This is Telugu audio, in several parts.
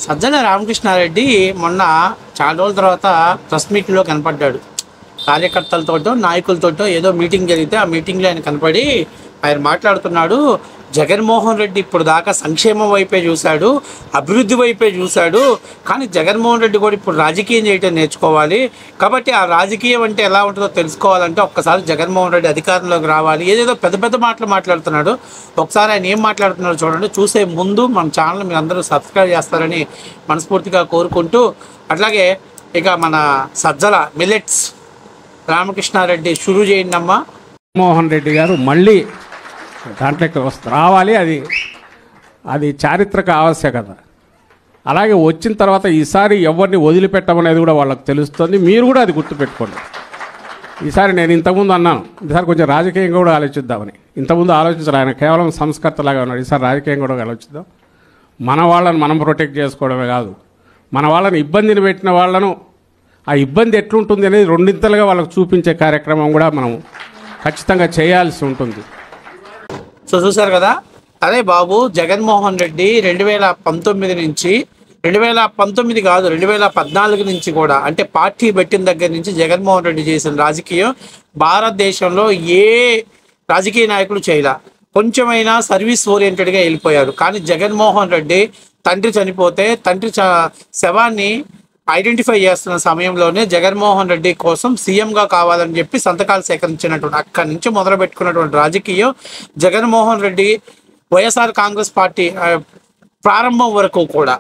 సజ్జల రామకృష్ణారెడ్డి మొన్న చాలా రోజుల తర్వాత ప్రెస్ మీట్లో కనపడ్డాడు. కార్యకర్తలతోటో నాయకులతోటో ఏదో మీటింగ్ జరిగితే ఆ మీటింగ్లో ఆయన కనపడి ఆయన మాట్లాడుతున్నాడు. జగన్మోహన్ రెడ్డి ఇప్పుడు దాకా సంక్షేమం వైపే చూశాడు, అభివృద్ధి వైపే చూశాడు. కానీ జగన్మోహన్ రెడ్డి కూడా ఇప్పుడు రాజకీయం చేయటం నేర్చుకోవాలి. కాబట్టి ఆ రాజకీయం అంటే ఎలా ఉంటుందో తెలుసుకోవాలంటే ఒక్కసారి జగన్మోహన్ రెడ్డి అధికారంలోకి రావాలి. ఏదేదో పెద్ద పెద్ద మాటలు మాట్లాడుతున్నాడు. ఒకసారి ఆయన ఏం మాట్లాడుతున్నాడో చూడండి. చూసే ముందు మన ఛానల్ మీరు అందరూ సబ్స్క్రైబ్ చేస్తారని మనస్ఫూర్తిగా కోరుకుంటూ, అట్లాగే ఇక మన సజ్జల మిల్లెట్స్ రామకృష్ణారెడ్డి షురూ చేయండి అమ్మా. మోహన్ రెడ్డి గారు మళ్ళీ దాంట్లోకి రావాలి. అది చారిత్రక ఆవశ్యకత. అలాగే వచ్చిన తర్వాత ఈసారి ఎవరిని వదిలిపెట్టమనేది కూడా వాళ్ళకి తెలుస్తుంది. మీరు కూడా అది గుర్తుపెట్టుకోండి. ఈసారి నేను ఇంతకుముందు అన్నాను, ఈసారి కొంచెం రాజకీయంగా కూడా ఆలోచిద్దామని. ఇంతకుముందు ఆలోచించారు, ఆయన కేవలం సంస్కర్తలాగా ఉన్నాడు. ఈసారి రాజకీయంగా కూడా ఆలోచిద్దాం. మన వాళ్ళని మనం ప్రొటెక్ట్ చేసుకోవడమే కాదు, మన వాళ్ళని ఇబ్బందిని పెట్టిన వాళ్ళను ఆ ఇబ్బంది ఎట్లుంటుంది అనేది రెండింతలుగా వాళ్ళకు చూపించే కార్యక్రమం కూడా మనం ఖచ్చితంగా చేయాల్సి ఉంటుంది. సో చూసారు కదా, అదే బాబు జగన్మోహన్ రెడ్డి 2019 నుంచి 2019 కాదు 2014 నుంచి కూడా, అంటే పార్టీ పెట్టిన దగ్గర నుంచి జగన్మోహన్ రెడ్డి చేసిన రాజకీయం భారతదేశంలో ఏ రాజకీయ నాయకులు చేయలే. కొంచెమైనా సర్వీస్ ఓరియంటెడ్గా వెళ్ళిపోయారు. కానీ జగన్మోహన్ రెడ్డి తండ్రి చనిపోతే తండ్రి శవాన్ని ఐడెంటిఫై చేస్తున్న సమయంలోనే జగన్మోహన్ రెడ్డి కోసం సీఎంగా కావాలని చెప్పి సంతకాలు సేకరించినటువంటి అక్కడి నుంచి మొదలు పెట్టుకున్నటువంటి రాజకీయం జగన్మోహన్ రెడ్డి వైఎస్ఆర్ కాంగ్రెస్ పార్టీ ప్రారంభం వరకు కూడా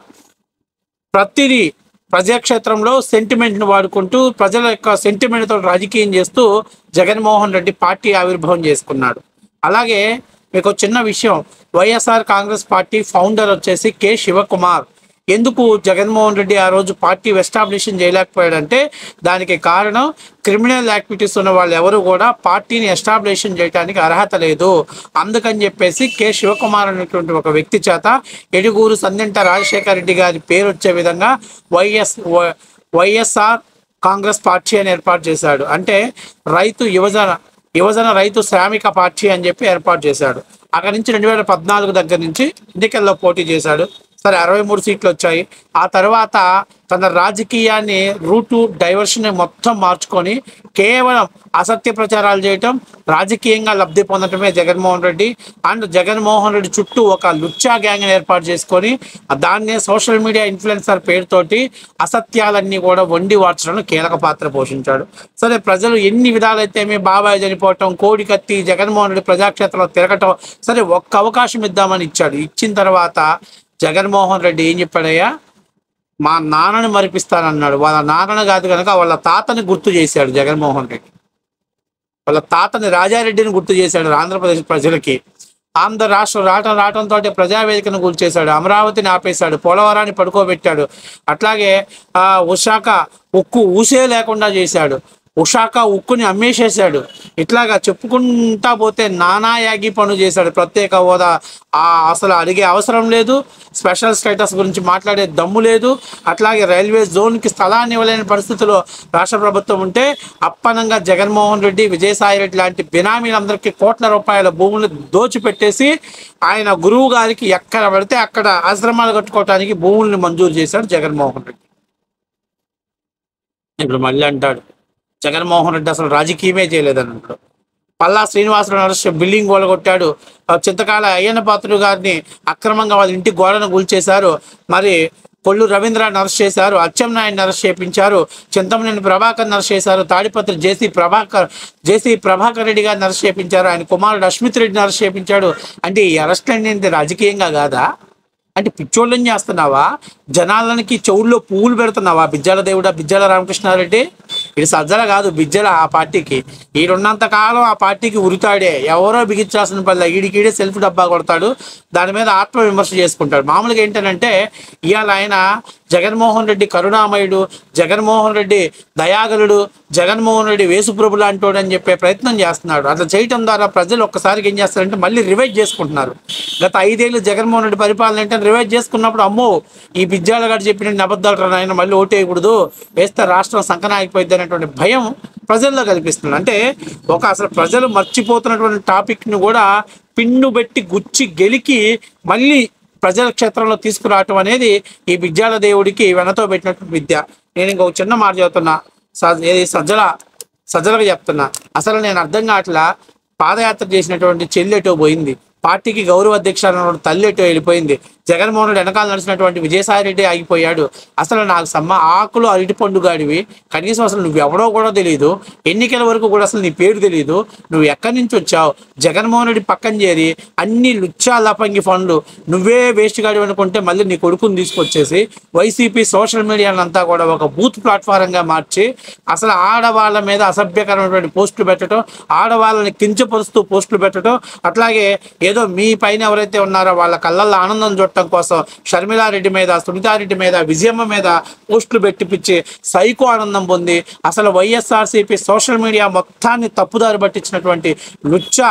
ప్రతిదీ ప్రజాక్షేత్రంలో సెంటిమెంట్ని వాడుకుంటూ ప్రజల యొక్క సెంటిమెంట్తో రాజకీయం చేస్తూ జగన్మోహన్ రెడ్డి పార్టీ ఆవిర్భావం చేసుకున్నాడు. అలాగే మీకు చిన్న విషయం, వైఎస్ఆర్ కాంగ్రెస్ పార్టీ ఫౌండర్ వచ్చేసి కె శివకుమార్. ఎందుకు జగన్మోహన్ రెడ్డి ఆ రోజు పార్టీ ఎస్టాబ్లిషన్ చేయలేకపోయాడంటే దానికి కారణం క్రిమినల్ యాక్టివిటీస్ ఉన్న వాళ్ళు ఎవరు కూడా పార్టీని ఎస్టాబ్లిషన్ చేయడానికి అర్హత లేదు. అందుకని చెప్పేసి కె శివకుమార్ అనేటువంటి ఒక వ్యక్తి చేత ఎడుగూరు సందింట రాజశేఖర రెడ్డి గారి పేరు వచ్చే విధంగా వైఎస్ఆర్ కాంగ్రెస్ పార్టీ అని ఏర్పాటు చేశాడు. అంటే యువజన రైతు శ్రామిక పార్టీ అని చెప్పి ఏర్పాటు చేశాడు. అక్కడి నుంచి 2014 దగ్గర నుంచి ఎన్నికల్లో పోటీ చేశాడు. సరే 63 సీట్లు వచ్చాయి. ఆ తర్వాత తన రాజకీయాన్ని రూటు డైవర్షన్ మొత్తం మార్చుకొని కేవలం అసత్య ప్రచారాలు చేయటం, రాజకీయంగా లబ్ధి పొందటమే జగన్మోహన్ రెడ్డి. అండ్ జగన్మోహన్ రెడ్డి చుట్టూ ఒక లుచ్చా గ్యాంగ్ని ఏర్పాటు చేసుకొని దాన్నే సోషల్ మీడియా ఇన్ఫ్లుయెన్సర్ పేరుతోటి అసత్యాలన్నీ కూడా వండి వార్చడంలో కీలక పాత్ర పోషించాడు. సరే ప్రజలు ఎన్ని విధాలైతే మీ బాబాయ్ చనిపోవటం, కోడి కత్తి, జగన్మోహన్ రెడ్డి ప్రజాక్షేత్రంలో తిరగటం, సరే ఒక్క అవకాశం ఇద్దామని ఇచ్చాడు. ఇచ్చిన తర్వాత జగన్మోహన్ రెడ్డి ఏం చెప్పాడయ్యా, మా నాన్నని మరిపిస్తానన్నాడు. వాళ్ళ నాన్నని కాదు కనుక వాళ్ళ తాతని గుర్తు చేశాడు జగన్మోహన్ రెడ్డి. వాళ్ళ తాతని రాజారెడ్డిని గుర్తు చేశాడు ఆంధ్రప్రదేశ్ ప్రజలకి. ఆంధ్ర రాష్ట్రం రావడంతో ప్రజావేదికను కూల్చేశాడు, అమరావతిని ఆపేశాడు, పోలవరాన్ని పడుకోబెట్టాడు. అట్లాగే విశాఖ ఉక్కు ఊసే లేకుండా చేశాడు, విశాఖ ఉక్కుని అమ్మేసేసాడు. ఇట్లాగా చెప్పుకుంటా పోతే నానా యాగి పనులు చేశాడు. ప్రత్యేక హోదా అసలు అడిగే అవసరం లేదు, స్పెషల్ స్టేటస్ గురించి మాట్లాడే దమ్ము లేదు. అట్లాగే రైల్వే జోన్కి స్థలాన్ని ఇవ్వలేని పరిస్థితిలో రాష్ట్ర ప్రభుత్వం ఉంటే అప్పనంగా జగన్మోహన్ రెడ్డి, విజయసాయి రెడ్డి లాంటి బినామీలందరికీ కోట్ల రూపాయల భూములు దోచిపెట్టేసి ఆయన గురువు గారికి ఎక్కడ పడితే అక్కడ ఆశ్రమాలు కట్టుకోవడానికి భూముల్ని మంజూరు చేశాడు జగన్మోహన్ రెడ్డి. ఇప్పుడు మళ్ళీ అంటాడు జగన్మోహన్ రెడ్డి అసలు రాజకీయమే చేయలేదని అంటాడు. పల్లా శ్రీనివాసరావు అరెస్ట్, బిల్డింగ్ గోడగొట్టాడు. చింతకాల అయ్యన్న పాత్రుడు గారిని అక్రమంగా వాళ్ళ ఇంటి గోడను కూల్చేశారు. మరి కొల్లు రవీంద్రాన్ని అరెస్ట్ చేశారు, అచ్చెన్నాయుడిని అరెస్ట్ చేయించారు, చింతమనేని ప్రభాకర్ని అరెస్ట్ చేశారు, తాడిపత్రి జేసీ ప్రభాకర్ రెడ్డి గారిని అరెస్ట్ చేయించారు, ఆయన కుమారుడు అశ్మిత్ రెడ్డిని అరెస్ట్ చేయించాడు. అంటే ఈ అరెస్ట్ అనేది రాజకీయంగా కాదా? అంటే పిచ్చోళ్ళని చేస్తున్నావా? జనాలకి చెవుల్లో పువ్వులు పెడుతున్నావా? బిజ్జల దేవుడా, బిజ్జల రామకృష్ణారెడ్డి. ఇది సజ్జల కాదు, బిజ్జల ఆ పార్టీకి. ఈడున్నంత కాలం ఆ పార్టీకి ఉరితాడే, ఎవరో బిగించాల్సిన పని ఈడికీడే సెల్ఫ్ డబ్బా కొడతాడు, దాని మీద ఆత్మవిమర్శ చేసుకుంటాడు. మామూలుగా ఏంటంటే ఇవాళ ఆయన జగన్మోహన్ రెడ్డి కరుణామయుడు, జగన్మోహన్ రెడ్డి దయాగరుడు, జగన్మోహన్ రెడ్డి వేసుప్రభు లాంటోడు అని చెప్పే ప్రయత్నం చేస్తున్నాడు. అట్లా చేయటం ద్వారా ప్రజలు ఒక్కసారికి ఏం చేస్తారంటే మళ్ళీ రివైజ్ చేసుకుంటున్నారు. గత 5 ఏళ్ళు జగన్మోహన్ రెడ్డి పరిపాలన ఏంటంటే రివైజ్ చేసుకున్నప్పుడు అమ్మో ఈ బిజ్జాల గారు చెప్పిన అబద్ధాలు ఆయన మళ్ళీ ఓటేయకూడదు, వేస్తే రాష్ట్రం సంకనాగిపోయింది అనేటువంటి భయం ప్రజల్లో కల్పిస్తుంది. అంటే అసలు ప్రజలు మర్చిపోతున్నటువంటి టాపిక్ని కూడా పిన్ను పెట్టి గుచ్చి గెలికి మళ్ళీ ప్రజల క్షేత్రంలో తీసుకురావటం అనేది ఈ బిజ్జాల దేవుడికి వెనతో పెట్టినటువంటి విద్య. నేను ఇంకొక చిన్న మాట చెబుతున్నా, ఏది సజ్జలకు చెప్తున్నా. అసలు నేను అర్థం కావట్లా, పాదయాత్ర చేసినటువంటి చెల్లి ఎటో పోయింది, పార్టీకి గౌరవ అధ్యక్షుడు తల్లి ఎటో వెళ్ళిపోయింది, జగన్మోహన్ రెడ్డి వెనకాల నడిచినటువంటి విజయసాయి రెడ్డి ఆగిపోయాడు. అసలు నాకు ఆకులు అరటి పండుగాడివి, కనీసం అసలు నువ్వెవడో కూడా తెలియదు, ఎన్నికల వరకు కూడా అసలు నీ పేరు తెలియదు, నువ్వు ఎక్కడి నుంచి వచ్చావు, జగన్మోహన్ రెడ్డి పక్కన చేరి అన్ని లుచ్చా లపంగి ఫండ్లు నువ్వే వేస్ట్ గాడి అనుకుంటే మళ్ళీ నీ కొడుకుని తీసుకొచ్చేసి వైసీపీ సోషల్ మీడియానంతా కూడా ఒక బూత్ ప్లాట్ఫారంగా మార్చి అసలు ఆడవాళ్ళ మీద అసభ్యకరమైనటువంటి పోస్టులు పెట్టడం, ఆడవాళ్ళని కించపరుస్తూ పోస్టులు పెట్టడం, అట్లాగే ఏదో మీ పైన ఎవరైతే ఉన్నారో వాళ్ళ కళ్ళల్లో ఆనందం చూడటం కోసం షర్మిలారెడ్డి మీద, సునీతారెడ్డి మీద, విజయమ్మ మీద పోస్టులు పెట్టిపిచ్చి సైకో ఆనందం పొంది అసలు వైఎస్ఆర్సీపీ సోషల్ మీడియా మొత్తాన్ని తప్పుదారి పట్టించినటువంటి లుచ్చ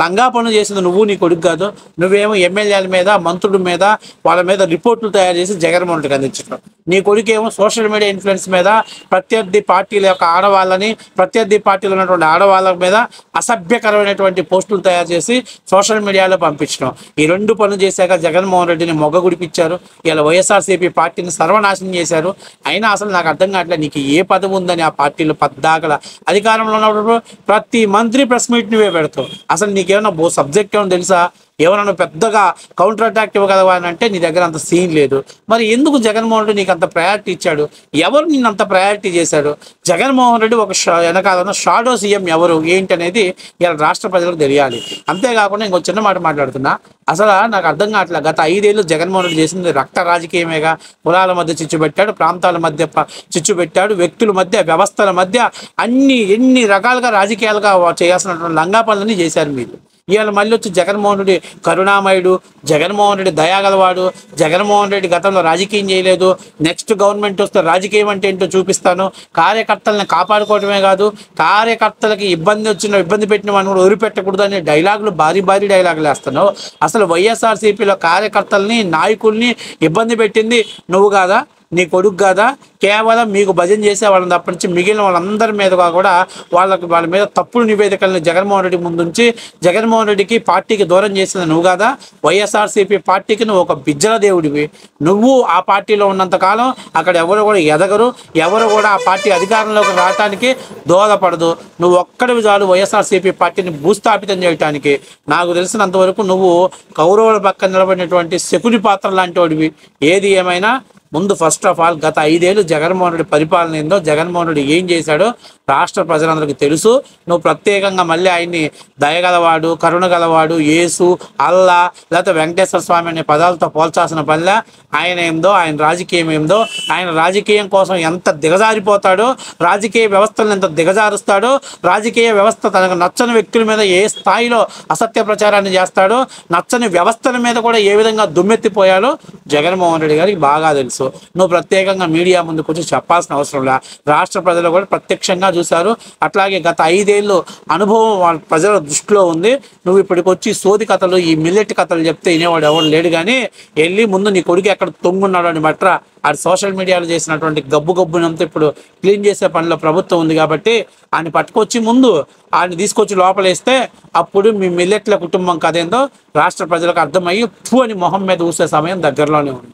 లంగా పనులు చేసింది నువ్వు, నీ కొడుకు కాదు. నువ్వేమో ఎమ్మెల్యేల మీద, మంత్రుల మీద, వాళ్ళ మీద రిపోర్టులు తయారు చేసి జగన్మోహన్ రెడ్డికి అందించడం. నీ కొడుకేమో సోషల్ మీడియా ఇన్ఫ్లుయెన్స్ మీద ప్రత్యర్థి పార్టీల యొక్క ఆడవాళ్ళని, ప్రత్యర్థి పార్టీలో ఉన్నటువంటి ఆడవాళ్ళ మీద అసభ్యకరమైనటువంటి పోస్టులు తయారు చేసి సోషల్ మీడియాలో పంపించడం. ఈ రెండు పనులు చేశాక జగన్మోహన్ రెడ్డిని మొగ్గగుడిపించారు. ఇలా వైఎస్ఆర్సీపీ పార్టీని సర్వనాశనం చేశారు. అయినా అసలు నాకు అర్థం కావట్లేదు, నీకు ఏ పదవి ఉందని ఆ పార్టీలో పద్దాకల అధికారంలో ఉన్నప్పుడు ప్రతి మంత్రి ప్రెస్ మీట్ నువ్వే పెడతావు. అసలు నీకేమన్నా సబ్జెక్ట్ ఏమో తెలుసా? ఏమన్నా పెద్దగా కౌంటర్ అటాక్ ఇవ్వగలవా అని అంటే నీ దగ్గర అంత సీన్ లేదు. మరి ఎందుకు జగన్మోహన్ రెడ్డి నీకు అంత ప్రయారిటీ ఇచ్చాడు? ఎవరు నిన్ను అంత ప్రయారిటీ చేశాడు? జగన్మోహన్ రెడ్డి ఒక వెనకాలన్న షాడో సీఎం ఎవరు ఏంటి అనేది ఇలా రాష్ట్ర ప్రజలకు తెలియాలి. అంతేకాకుండా ఇంకో చిన్న మాట మాట్లాడుతున్నా, అసలు నాకు అర్థం కావట్లేదు, గత 5 ఏళ్ళు జగన్మోహన్ రెడ్డి చేసింది రక్త రాజకీయమేగా. కులాల మధ్య చిచ్చు పెట్టాడు, ప్రాంతాల మధ్య చిచ్చు పెట్టాడు, వ్యక్తుల మధ్య, వ్యవస్థల మధ్య ఎన్ని రకాలుగా రాజకీయాలుగా చేయాల్సినటువంటి లంగా పనులని చేశారు మీరు. ఇవాళ మళ్ళీ వచ్చి జగన్మోహన్ రెడ్డి కరుణామయుడు, జగన్మోహన్ రెడ్డి దయాగలవాడు, జగన్మోహన్ రెడ్డి గతంలో రాజకీయం చేయలేదు, నెక్స్ట్ గవర్నమెంట్ వస్తే రాజకీయం అంటే ఏంటో చూపిస్తాను, కార్యకర్తలను కాపాడుకోవడమే కాదు కార్యకర్తలకి ఇబ్బంది పెట్టిన వాడిని కూడా వదిలిపెట్టకూడదు అనే డైలాగులు భారీ డైలాగులు వేస్తున్నావు. అసలు వైఎస్ఆర్సీపీలో కార్యకర్తల్ని, నాయకుల్ని ఇబ్బంది పెట్టింది నువ్వు కాదా, నీ కొడుకు కాదా? కేవలం మీకు భజన చేసే వాళ్ళని తప్ప నుంచి మిగిలిన వాళ్ళందరి మీదగా కూడా వాళ్ళ మీద తప్పుడు నివేదికలను జగన్మోహన్ రెడ్డి ముందుంచి జగన్మోహన్ రెడ్డికి పార్టీకి దూరం చేసింది నువ్వు కాదా? వైఎస్ఆర్సీపీ పార్టీకి నువ్వు ఒక బిజ్జల దేవుడివి. నువ్వు ఆ పార్టీలో ఉన్నంతకాలం అక్కడ ఎవరు కూడా ఎదగరు, ఎవరు కూడా ఆ పార్టీ అధికారంలోకి రావడానికి దోహదపడదు. నువ్వు ఒక్కడివి చాలు వైఎస్ఆర్సీపీ పార్టీని భూస్థాపితం చేయడానికి. నాకు తెలిసినంతవరకు నువ్వు కౌరవుల పక్కన నిలబడినటువంటి శకుని పాత్ర లాంటి వాడివి. ఏది ఏమైనా ముందు ఫస్ట్ ఆఫ్ ఆల్ గత 5 ఏళ్ళు జగన్మోహన్ రెడ్డి పరిపాలన ఏందో, జగన్మోహన్ రెడ్డి ఏం చేశాడో రాష్ట్ర ప్రజలందరికీ తెలుసు. నువ్వు ప్రత్యేకంగా మళ్ళీ ఆయన్ని దయగలవాడు, కరుణ గలవాడు, యేసు, అల్లా లేకపోతే వెంకటేశ్వర స్వామి అనే పదాలతో పోల్చాల్సిన పనిలా. ఆయన ఏందో, ఆయన రాజకీయం ఏందో, ఆయన రాజకీయం కోసం ఎంత దిగజారిపోతాడో, రాజకీయ వ్యవస్థలను ఎంత దిగజారుస్తాడో, రాజకీయ వ్యవస్థ తనకు నచ్చని వ్యక్తుల మీద ఏ స్థాయిలో అసత్య ప్రచారాన్ని చేస్తాడో, నచ్చని వ్యవస్థల మీద కూడా ఏ విధంగా దుమ్మెత్తిపోయాడో జగన్మోహన్ రెడ్డి గారికి బాగా తెలుసు. నువ్వు ప్రత్యేకంగా మీడియా ముందుకు వచ్చి చెప్పాల్సిన అవసరం లే. రాష్ట్ర ప్రజలు కూడా ప్రత్యక్షంగా చూశారు. అట్లాగే గత 5 ఏళ్ళు అనుభవం వాళ్ళ ప్రజల దృష్టిలో ఉంది. నువ్వు ఇప్పటికొచ్చి సోది కథలు, ఈ మిల్లెట్ కథలు చెప్తే వినేవాడు ఎవరు లేడు. కానీ వెళ్ళి ముందు నీ కొడుకు ఎక్కడ తొంగున్నాడు అని బట్రా. అది సోషల్ మీడియాలో చేసినటువంటి గబ్బునంతా ఇప్పుడు క్లీన్ చేసే పనిలో ప్రభుత్వం ఉంది కాబట్టి ఆయన పట్టుకొచ్చి ముందు ఆయన తీసుకొచ్చి లోపలేస్తే అప్పుడు మీ మిల్లెట్ల కుటుంబం కదేందో రాష్ట్ర ప్రజలకు అర్థమయ్యి అని మొహం మీద ఊసే సమయం దగ్గరలోనే ఉంది.